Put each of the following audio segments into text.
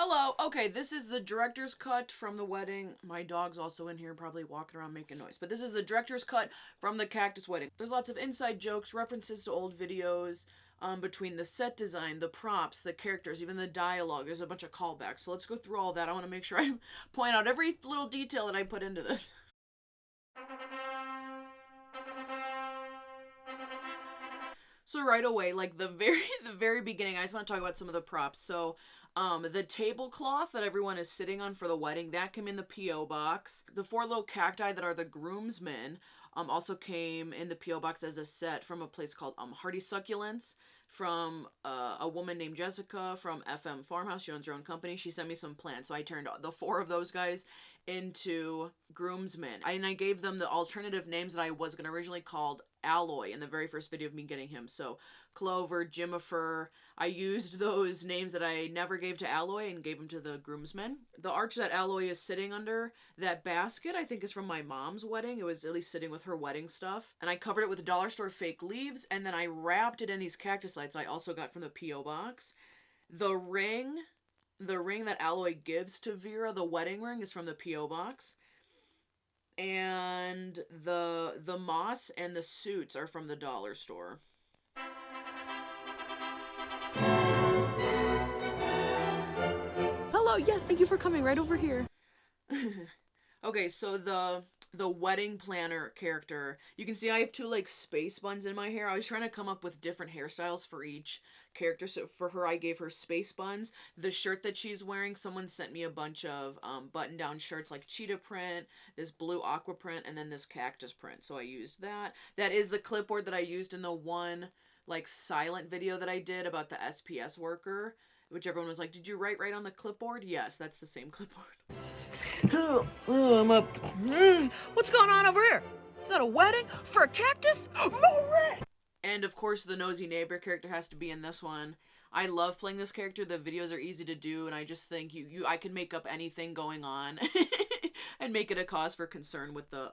Hello. Okay, this is the director's cut from the wedding. My dog's also in here, probably walking around making noise. But this is the director's cut from the Cactus wedding. There's lots of inside jokes, references to old videos, between the set design, the props, the characters, even the dialogue. There's a bunch of callbacks. So let's go through all that. I want to make sure I point out every little detail that I put into this. So right away, like the very beginning, I just want to talk about some of the props. So, the tablecloth that everyone is sitting on for the wedding, that came in the P.O. box. The 4 little cacti that are the groomsmen, also came in the P.O. box as a set from a place called Hearty Succulents, from a woman named Jessica from FM Farmhouse. She owns her own company. She sent me some plants, so I turned the 4 of those guys into groomsmen. And I gave them the alternative names that I was going to originally called Alloy in the very first video of me getting him. So Clover, Jimifer, I used those names that I never gave to Alloy and gave them to the groomsmen. The arch that Alloy is sitting under, that basket, I think is from my mom's wedding. It was at least sitting with her wedding stuff. And I covered it with dollar store fake leaves, and then I wrapped it in these cactus lights that I also got from the P.O. box. The ring that Alloy gives to Vera, the wedding ring, is from the P.O. box. And the moss and the suits are from the dollar store. Hello, yes, thank you for coming right over here. Okay, so the wedding planner character, you can see I have 2 like space buns in my hair. I was trying to come up with different hairstyles for each character. So for her, I gave her space buns. The shirt that she's wearing, someone sent me a bunch of button down shirts like cheetah print, this blue aqua print, and then this cactus print. So I used that. That is the clipboard that I used in the one like silent video that I did about the SPS worker, which everyone was like, did you write right on the clipboard? Yes, that's the same clipboard. Oh, I'm up. What's going on over here? Is that a wedding for a cactus? Marie! And of course, the nosy neighbor character has to be in this one. I love playing this character. The videos are easy to do, and I just think I can make up anything going on and make it a cause for concern with the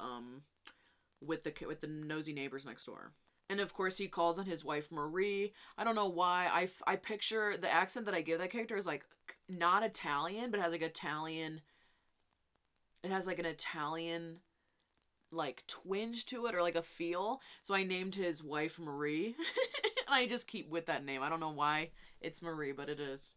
nosy neighbors next door. And of course, he calls on his wife Marie. I don't know why. I picture the accent that I give that character is like not Italian, but has like Italian. It has like an Italian like twinge to it, or like a feel. So I named his wife Marie. And I just keep with that name. I don't know why it's Marie, but it is.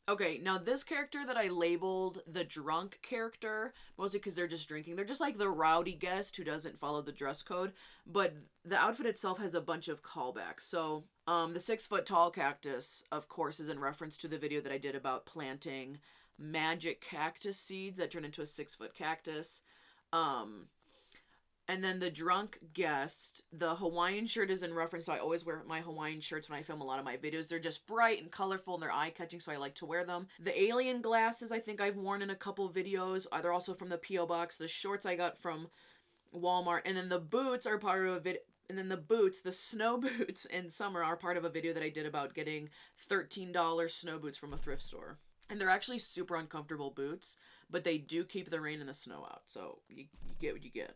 Okay, now this character that I labeled the drunk character, mostly because they're just drinking. They're just like the rowdy guest who doesn't follow the dress code. But the outfit itself has a bunch of callbacks. So, the 6-foot tall cactus, of course, is in reference to the video that I did about planting magic cactus seeds that turn into a 6-foot cactus. And then the drunk guest, the Hawaiian shirt is in reference to, I always wear my Hawaiian shirts when I film a lot of my videos. They're just bright and colorful and they're eye-catching, so I like to wear them. The alien glasses I think I've worn in a couple videos. They're also from the P.O. box. The shorts I got from Walmart. And then the boots are part of a video. And then the snow boots in summer are part of a video that I did about getting $13 snow boots from a thrift store. And they're actually super uncomfortable boots, but they do keep the rain and the snow out. So you get what you get.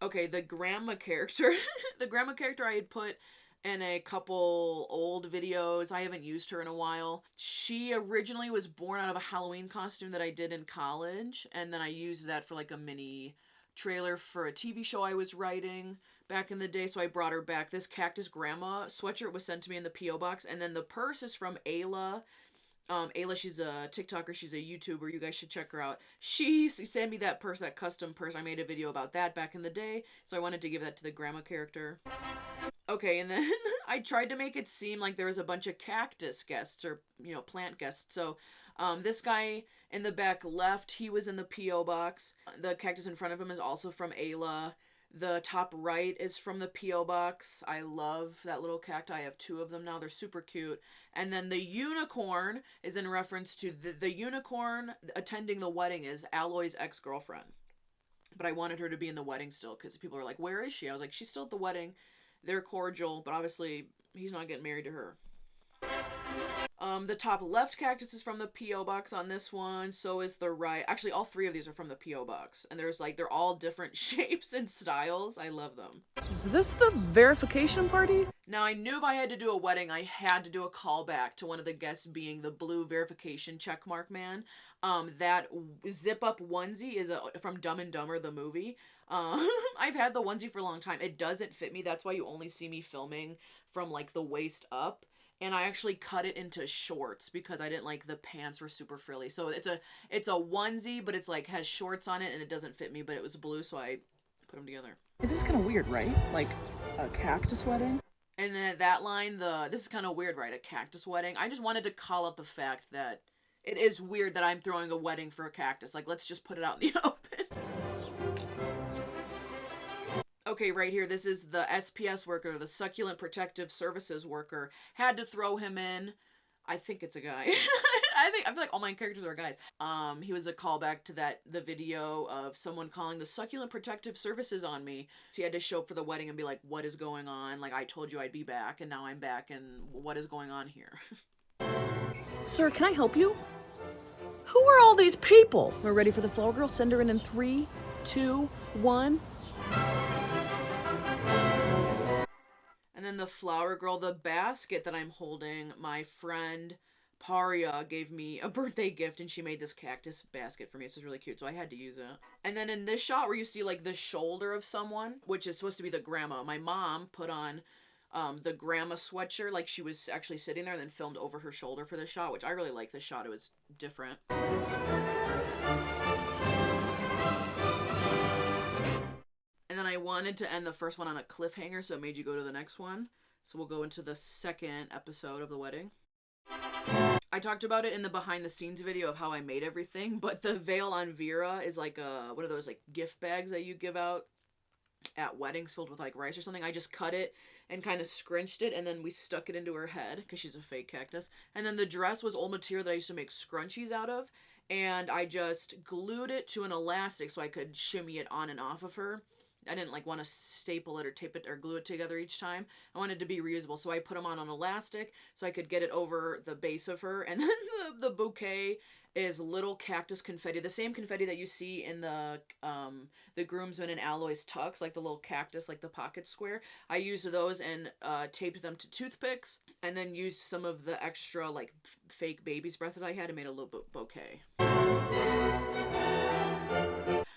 Okay, the grandma character. The grandma character I had put in a couple old videos. I haven't used her in a while. She originally was born out of a Halloween costume that I did in college. And then I used that for like a mini trailer for a TV show I was writing back in the day, so I brought her back. This cactus grandma sweatshirt was sent to me in the P.O. box, and then the purse is from Ayla. Ayla, she's a TikToker, she's a YouTuber, you guys should check her out. She sent me that purse, that custom purse. I made a video about that back in the day, so I wanted to give that to the grandma character. Okay, and then I tried to make it seem like there was a bunch of cactus guests, or, plant guests, so this guy in the back left, he was in the P.O. box. The cactus in front of him is also from Ayla. The top right is from the P.O. box. I love that little cacti. I have 2 of them now. They're super cute. And then the unicorn is in reference to the unicorn attending the wedding is Alloy's ex-girlfriend. But I wanted her to be in the wedding still because people were like, where is she? I was like, she's still at the wedding. They're cordial, but obviously he's not getting married to her. The top left cactus is from the P.O. box on this one. So is the right. Actually, all three of these are from the P.O. box. And there's like, they're all different shapes and styles. I love them. Is this the verification party? Now, I knew if I had to do a wedding, I had to do a callback to one of the guests being the blue verification checkmark man. That zip-up onesie is from Dumb and Dumber, the movie. I've had the onesie for a long time. It doesn't fit me. That's why you only see me filming from, like, the waist up. And I actually cut it into shorts because I didn't like the pants were super frilly. So it's a onesie, but it's, like, has shorts on it, and it doesn't fit me, but it was blue, so I put them together. This is kind of weird, right? Like, a cactus wedding? And then that line, this is kind of weird, right? A cactus wedding. I just wanted to call out the fact that it is weird that I'm throwing a wedding for a cactus. Like, let's just put it out in the open. Okay, right here, this is the SPS worker, the Succulent Protective Services worker. Had to throw him in. I think it's a guy. I feel like all my characters are guys. He was a callback to the video of someone calling the Succulent Protective Services on me. So he had to show up for the wedding and be like, what is going on? Like, I told you I'd be back, and now I'm back, and what is going on here? Sir, can I help you? Who are all these people? We're ready for the flower girl. Send her in 3, 2, 1. And then the flower girl, the basket that I'm holding, my friend Paria gave me a birthday gift, and she made this cactus basket for me. So it's really cute, so I had to use it. And then in this shot where you see like the shoulder of someone, which is supposed to be the grandma, my mom put on the grandma sweatshirt, like she was actually sitting there, and then filmed over her shoulder for this shot, which I really like this shot. It was different. And then I wanted to end the first one on a cliffhanger, so it made you go to the next one. So we'll go into the second episode of the wedding. I talked about it in the behind the scenes video of how I made everything, but the veil on Vera is like one of those like gift bags that you give out at weddings filled with like rice or something. I just cut it and kind of scrunched it, and then we stuck it into her head because she's a fake cactus. And then the dress was old material that I used to make scrunchies out of, and I just glued it to an elastic so I could shimmy it on and off of her. I didn't like want to staple it or tape it or glue it together each time. I wanted it to be reusable, so I put them on an elastic so I could get it over the base of her. And then the bouquet is little cactus confetti, the same confetti that you see in the groomsmen and Alloy's tux, like the little cactus, like the pocket square. I used those and taped them to toothpicks, and then used some of the extra like fake baby's breath that I had and made a little bouquet.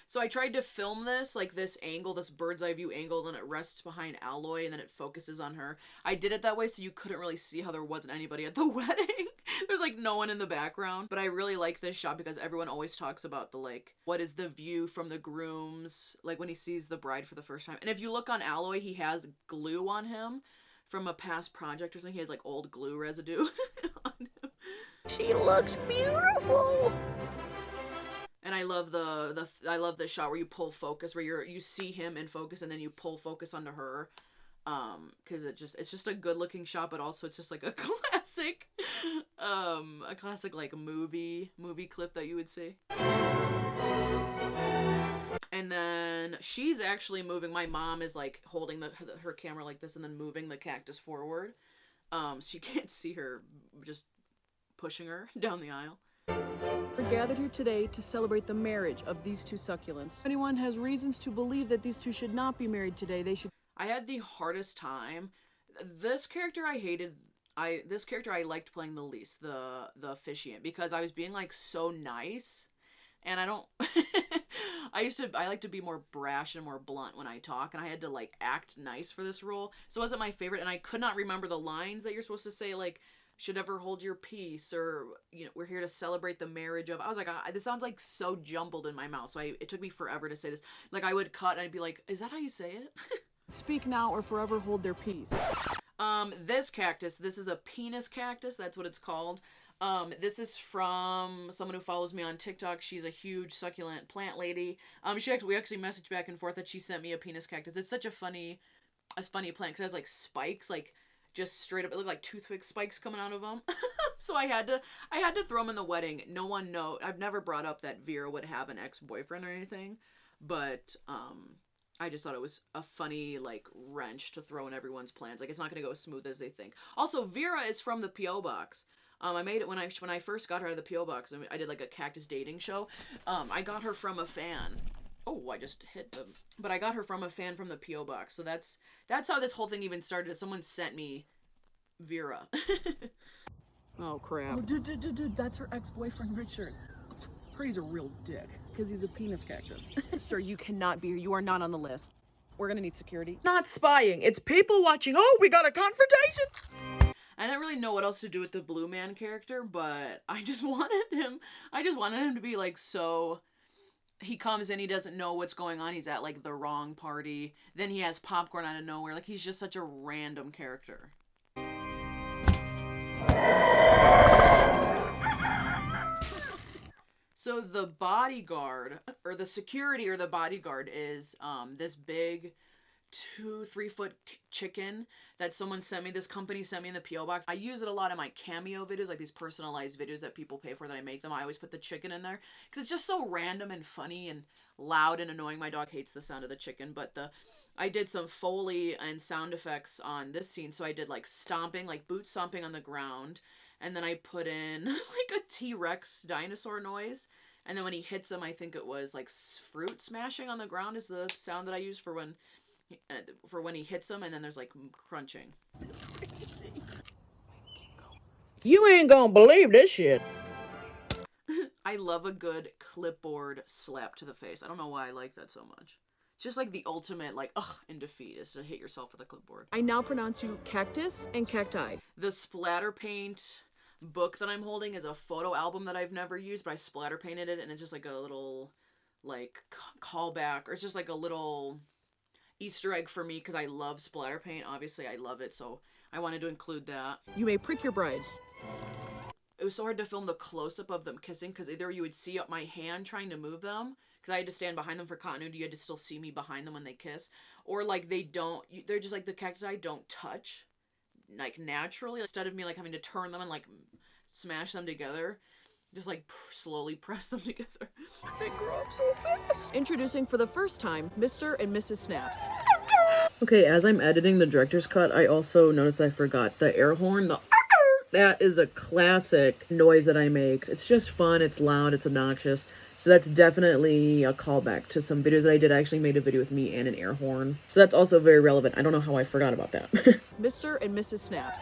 So I tried to film this, like this angle, this bird's eye view angle, then it rests behind Alloy, and then it focuses on her. I did it that way so you couldn't really see how there wasn't anybody at the wedding. There's like no one in the background. But I really like this shot because everyone always talks about the like, what is the view from the grooms, like when he sees the bride for the first time. And if you look on Alloy, he has glue on him from a past project or something. He has like old glue residue on him. She looks beautiful. And I love I love the shot where you pull focus, where you see him in focus and then you pull focus onto her, because it's just a good looking shot, but also it's just like a classic like movie clip that you would see. And then she's actually moving. My mom is like holding her camera like this and then moving the cactus forward, so you can't see her, just pushing her down the aisle. We're gathered here today to celebrate the marriage of these two succulents. If anyone has reasons to believe that these two should not be married today, they should... I had the hardest time. This character I hated. This character I liked playing the least, the officiant, because I was being like so nice, and I don't... I like to be more brash and more blunt when I talk, and I had to like act nice for this role, so it wasn't my favorite, and I could not remember the lines that you're supposed to say, like, should ever hold your peace, or, you know, we're here to celebrate the marriage of... I was like, this sounds like so jumbled in my mouth, so it took me forever to say this. Like, I would cut and I'd be like, is that how you say it? Speak now or forever hold their peace. This cactus, this is a penis cactus, that's what it's called. This is from someone who follows me on TikTok. She's a huge succulent plant lady. We actually messaged back and forth that she sent me a penis cactus. It's such a funny plant, because it has like spikes, like just straight up, it looked like toothpick spikes coming out of them. So I had to throw them in the wedding. No one I've never brought up that Vera would have an ex-boyfriend or anything, but I just thought it was a funny like wrench to throw in everyone's plans. Like, it's not gonna go as smooth as they think. Also, Vera is from the P.O. box. I made it when I first got her out of the PO box. I did like a Cactus dating show. I got her from a fan. Oh, I just hit them. But I got her from a fan from the PO box. So that's how this whole thing even started. Someone sent me Vera. Oh crap. Oh, dude, that's her ex-boyfriend Richard. He's a real dick because he's a penis cactus. Sir, you cannot be here. You are not on the list. We're gonna need security. Not spying. It's people watching. Oh, we got a confrontation. I didn't really know what else to do with the Blue Man character, but I just wanted him to be like, so he comes in, he doesn't know what's going on, he's at like the wrong party, then he has popcorn out of nowhere, like he's just such a random character. So the bodyguard, or the security or the bodyguard is this big 2-3 foot chicken that someone sent me. This company sent me in the PO box. I use it a lot in my Cameo videos, like these personalized videos that people pay for that I make them. I always put the chicken in there because it's just so random and funny and loud and annoying. My dog hates the sound of the chicken, but I did some Foley and sound effects on this scene. So I did like stomping, like boot stomping on the ground, and then I put in like a T-Rex dinosaur noise. And then when he hits him, I think it was like fruit smashing on the ground is the sound that I use for when he hits him, and then there's like crunching. You ain't gonna believe this shit. I love a good clipboard slap to the face. I don't know why I like that so much. It's just like the ultimate, like, in defeat is to hit yourself with a clipboard. I now pronounce you Cactus and Cacti. The splatter paint book that I'm holding is a photo album that I've never used, but I splatter painted it, and it's just like a little, like, callback, or it's just like a little Easter egg for me because I love splatter paint. Obviously, I love it, so I wanted to include that. You may prick your bride. It was so hard to film the close-up of them kissing because either you would see up my hand trying to move them because I had to stand behind them for continuity. You had to still see me behind them when they kiss, or like they're just like the cacti don't touch like naturally. Instead of me like having to turn them and like smash them together, just like slowly press them together. They grow up so fast. Introducing for the first time, Mr. and Mrs. Snaps. Okay, as I'm editing the director's cut, I also noticed I forgot the air horn. That is a classic noise that I make. It's just fun, it's loud, it's obnoxious. So that's definitely a callback to some videos that I did. I actually made a video with me and an air horn. So that's also very relevant. I don't know how I forgot about that. Mr. and Mrs. Snaps.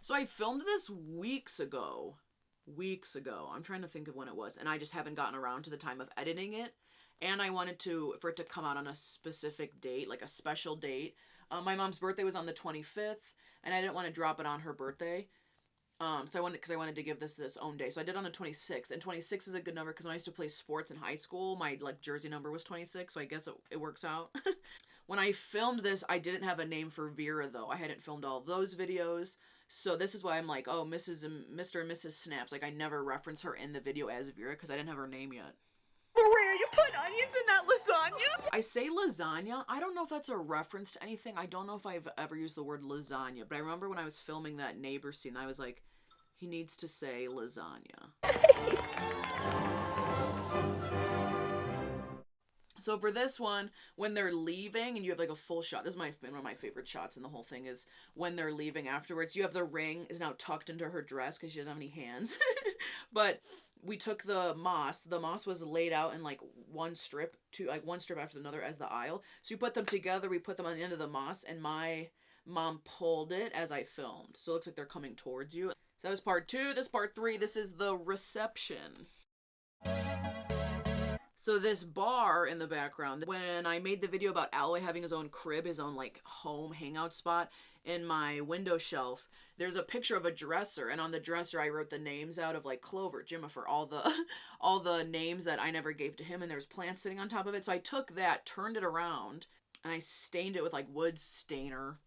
So I filmed this weeks ago. I'm trying to think of when it was, and I just haven't gotten around to the time of editing it. And I wanted for it to come out on a specific date, like a special date. My mom's birthday was on the 25th, and I didn't want to drop it on her birthday. So I wanted to give this own day. So I did on the 26th, and 26 is a good number because when I used to play sports in high school, my like jersey number was 26, so I guess it works out. When I filmed this, I didn't have a name for Vera though. I hadn't filmed all of those videos. So this is why I'm like, oh, Mr. and Mrs. Snaps. Like I never reference her in the video as Vera because I didn't have her name yet. Maria, you put onions in that lasagna? I say lasagna. I don't know if that's a reference to anything. I don't know if I've ever used the word lasagna, but I remember when I was filming that neighbor scene, I was like, he needs to say lasagna. So for this one, when they're leaving and you have like a full shot, this is one of my favorite shots in the whole thing is when they're leaving afterwards. You have the ring is now tucked into her dress because she doesn't have any hands. But we took the moss. The moss was laid out in like one strip after another as the aisle. So we put them together. We put them on the end of the moss, and my mom pulled it as I filmed. So it looks like they're coming towards you. So that was part 2. This part 3. This is the reception. So this bar in the background, when I made the video about Alloy having his own crib, his own like home hangout spot, in my window shelf, there's a picture of a dresser, and on the dresser I wrote the names out of like Clover, Jimifer, all the names that I never gave to him, and there's plants sitting on top of it. So I took that, turned it around, and I stained it with like wood stainer,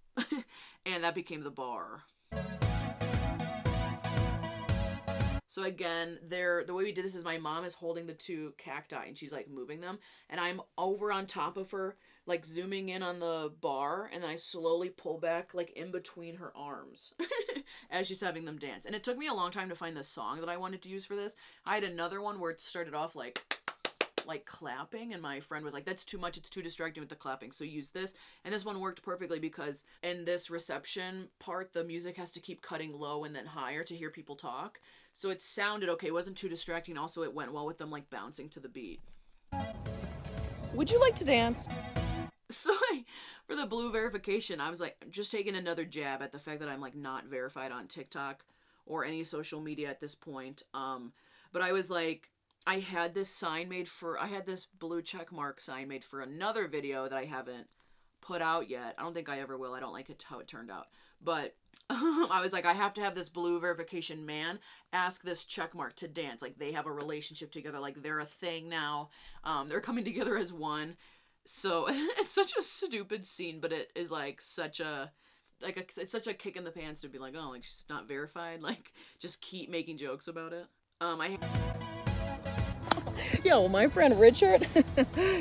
and that became the bar. So again, the way we did this is my mom is holding the 2 cacti and she's like moving them, and I'm over on top of her, like zooming in on the bar, and then I slowly pull back like in between her arms as she's having them dance. And it took me a long time to find the song that I wanted to use for this. I had another one where it started off like like clapping, and my friend was like, that's too much, it's too distracting with the clapping, so use this. And this one worked perfectly because in this reception part, the music has to keep cutting low and then higher to hear people talk. So it sounded okay, it wasn't too distracting. Also, it went well with them like bouncing to the beat. Would you like to dance? So for the blue verification, I was like just taking another jab at the fact that I'm like not verified on TikTok or any social media at this point. But I was like, I had this blue check mark sign made for another video that I haven't put out yet. I don't think I ever will. I don't like it how it turned out. But I was like, I have to have this blue verification man ask this check mark to dance. Like, they have a relationship together. Like, they're a thing now. They're coming together as one. So it's such a stupid scene, but it is like it's such a kick in the pants to be like, oh, like she's not verified. Like, just keep making jokes about it. Yo, my friend Richard,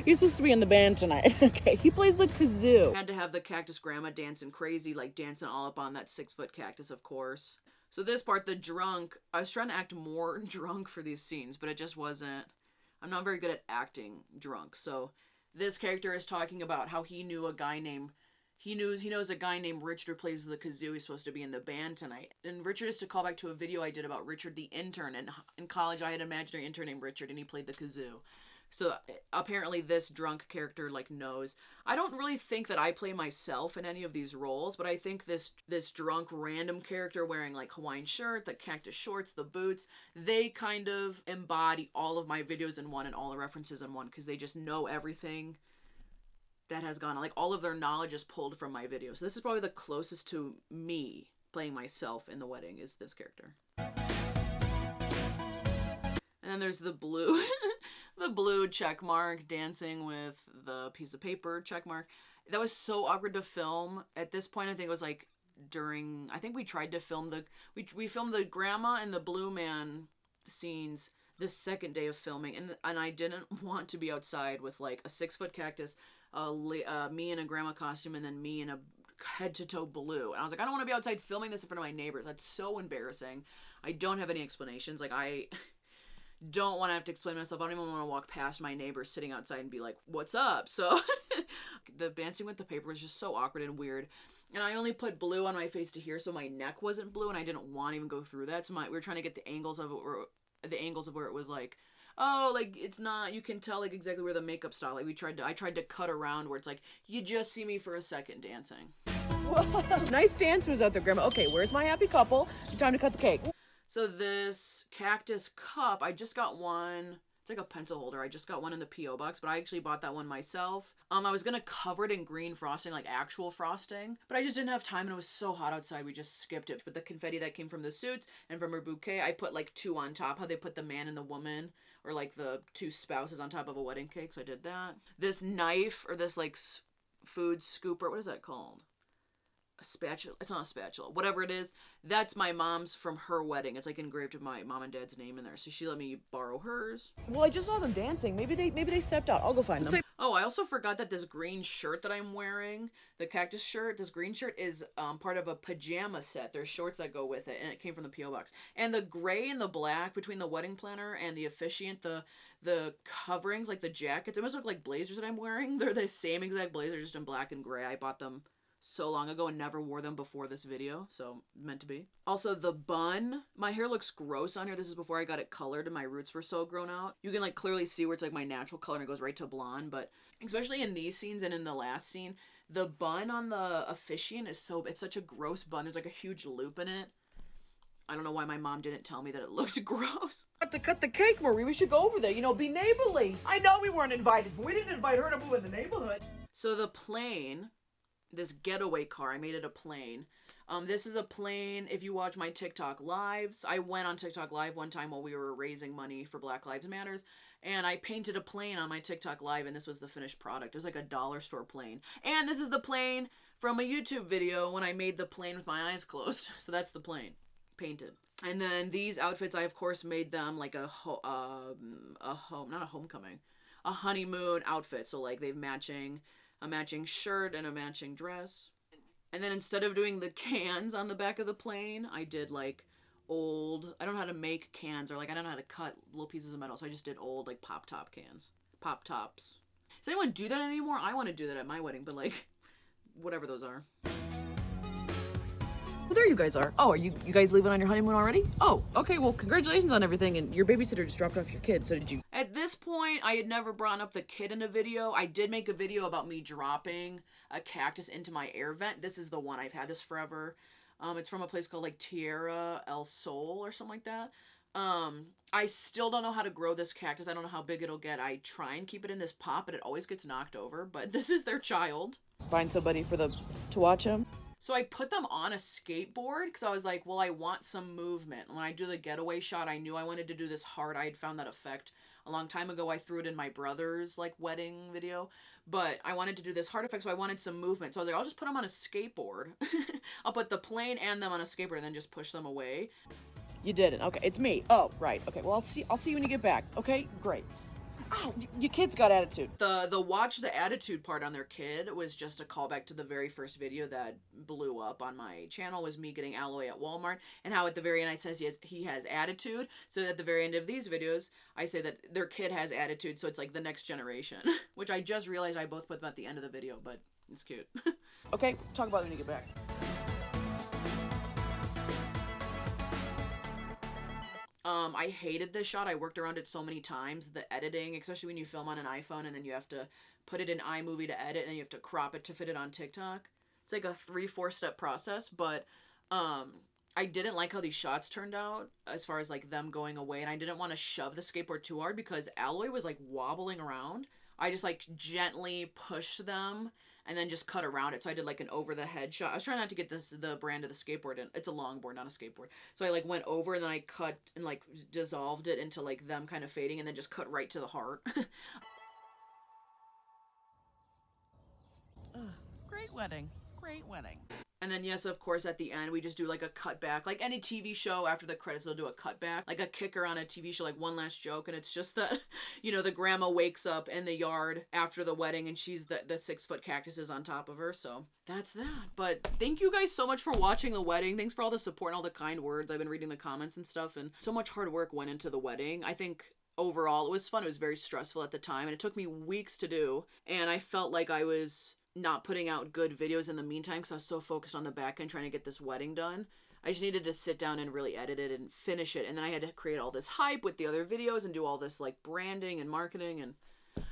he's supposed to be in the band tonight. Okay, he plays the kazoo. Had to have the cactus grandma dancing crazy, like dancing all up on that 6-foot cactus, of course. So this part, the drunk, I was trying to act more drunk for these scenes, but it just wasn't. I'm not very good at acting drunk. So this character is talking about how he knows a guy named Richard who plays the kazoo. He's supposed to be in the band tonight. And Richard is to call back to a video I did about Richard the intern. And in college, I had an imaginary intern named Richard, and he played the kazoo. So apparently this drunk character like knows. I don't really think that I play myself in any of these roles, but I think this drunk random character wearing like Hawaiian shirt, the cactus shorts, the boots, they kind of embody all of my videos in one and all the references in one, because they just know everything that has gone on. Like, all of their knowledge is pulled from my videos. So this is probably the closest to me playing myself in the wedding, is this character. And then there's the blue the blue check mark dancing with the piece of paper check mark. That was so awkward to film. At this point, I think it was like I think we tried to film we filmed the grandma and the blue man scenes the second day of filming, and I didn't want to be outside with like a 6-foot cactus, me in a grandma costume, and then me in a head to toe blue. And I was like, I don't want to be outside filming this in front of my neighbors. That's so embarrassing. I don't have any explanations. Like, I don't want to have to explain myself. I don't even want to walk past my neighbors sitting outside and be like, what's up? So the dancing with the paper was just so awkward and weird. And I only put blue on my face to here, so my neck wasn't blue, and I didn't want to even go through that. So we were trying to get the angles of it, or the angles of where it was like, oh, like, it's not, you can tell like exactly where the makeup style, like I tried to cut around where it's like, you just see me for a second dancing. Nice dance was out there, Grandma. Okay, where's my happy couple? Time to cut the cake. So this cactus cup, I just got one. It's like a pencil holder. I just got one in the P.O. box, but I actually bought that one myself. I was gonna cover it in green frosting, like actual frosting, but I just didn't have time, and it was so hot outside, we just skipped it. But the confetti that came from the suits and from her bouquet, I put like 2 on top, how they put the man and the woman, or like the 2 spouses on top of a wedding cake, so I did that. This knife, or this like food scooper, what is that called? A spatula? It's not a spatula. Whatever it is, that's my mom's from her wedding. It's like engraved with my mom and dad's name in there. So she let me borrow hers. Well, I just saw them dancing. Maybe they stepped out. I'll go find them. Oh, I also forgot that this green shirt that I'm wearing, the cactus shirt, this green shirt is part of a pajama set. There's shorts that go with it, and it came from the P.O. box. And the gray and the black between the wedding planner and the officiant, the coverings, like the jackets, it almost look like blazers that I'm wearing. They're the same exact blazer, just in black and gray. I bought them so long ago and never wore them before this video, so meant to be. Also, the bun, my hair looks gross on here. This is before I got it colored and my roots were so grown out. You can like clearly see where it's like my natural color and it goes right to blonde, but especially in these scenes and in the last scene, the bun on the officiant it's such a gross bun. There's like a huge loop in it. I don't know why my mom didn't tell me that it looked gross. Got to cut the cake, Marie. We should go over there, be neighborly. I know we weren't invited, but we didn't invite her to move in the neighborhood. So the plane, this getaway car, I made it a plane. This is a plane. If you watch my TikTok lives, I went on TikTok live one time while we were raising money for Black Lives Matters, and I painted a plane on my TikTok live, and this was the finished product. It was like a dollar store plane. And this is the plane from a YouTube video when I made the plane with my eyes closed. So that's the plane, painted. And then these outfits, I of course made them like a honeymoon outfit. So like they've a matching shirt and a matching dress. And then instead of doing the cans on the back of the plane, I did like I don't know how to make cans, or like I don't know how to cut little pieces of metal, so I just did old like pop top cans. pop tops. Does anyone do that anymore? I want to do that at my wedding, but like, whatever those are. Well, there you guys are. Oh, are you guys leaving on your honeymoon already? Oh, okay, well, congratulations on everything, and your babysitter just dropped off your kid, so did you... At this point, I had never brought up the kid in a video. I did make a video about me dropping a cactus into my air vent. This is the one. I've had this forever. It's from a place called like Tierra El Sol or something like that. I still don't know how to grow this cactus. I don't know how big it'll get. I try and keep it in this pot, but it always gets knocked over. But this is their child. Find somebody to watch him? So I put them on a skateboard because I was like, well, I want some movement. When I do the getaway shot, I knew I wanted to do this hard. I had found that effect a long time ago. I threw it in my brother's like wedding video, but I wanted to do this hard effect, so I wanted some movement. So I was like, I'll just put them on a skateboard. I'll put the plane and them on a skateboard and then just push them away. You didn't. Okay, it's me. Oh, right. Okay, well, I'll see you when you get back. Okay, great. Ow, your kid's got attitude. The watch the attitude part on their kid was just a callback to the very first video that blew up on my channel, was me getting aloe at Walmart, and how at the very end I says he has attitude. So at the very end of these videos, I say that their kid has attitude, so it's like the next generation, which I just realized I both put them at the end of the video, but it's cute. Okay, talk about it when you get back. I hated this shot. I worked around it so many times. The editing, especially when you film on an iPhone and then you have to put it in iMovie to edit and then you have to crop it to fit it on TikTok. It's like a 3-4 step process, but I didn't like how these shots turned out as far as like them going away, and I didn't want to shove the skateboard too hard because Alloy was like wobbling around. I just like gently pushed them and then just cut around it. So I did like an over the head shot. I was trying not to get the brand of the skateboard in. It's a longboard, not a skateboard. So I like went over and then I cut and like dissolved it into like them kind of fading and then just cut right to the heart. Great wedding. Great wedding. And then, yes, of course, at the end, we just do, like, a cutback. Like any TV show, after the credits, they'll do a cutback. Like a kicker on a TV show, like one last joke. And it's just that, you know, the grandma wakes up in the yard after the wedding and she's the 6-foot cactus is on top of her. So that's that. But thank you guys so much for watching the wedding. Thanks for all the support and all the kind words. I've been reading the comments and stuff. And so much hard work went into the wedding. I think overall, it was fun. It was very stressful at the time. And it took me weeks to do. And I felt like I was not putting out good videos in the meantime because I was so focused on the back end trying to get this wedding done. I just needed to sit down and really edit it and finish it, and then I had to create all this hype with the other videos and do all this like branding and marketing and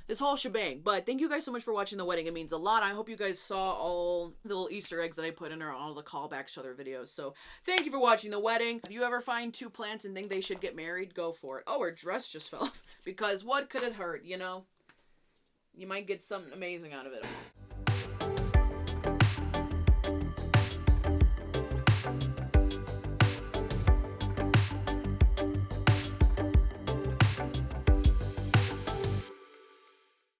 this whole shebang. But thank you guys so much for watching the wedding. It means a lot. I hope you guys saw all the little Easter eggs that I put in or all the callbacks to other videos. So thank you for watching the wedding. If you ever find 2 plants and think they should get married, go for it. Oh, her dress just fell off because what could it hurt, you know? You might get something amazing out of it.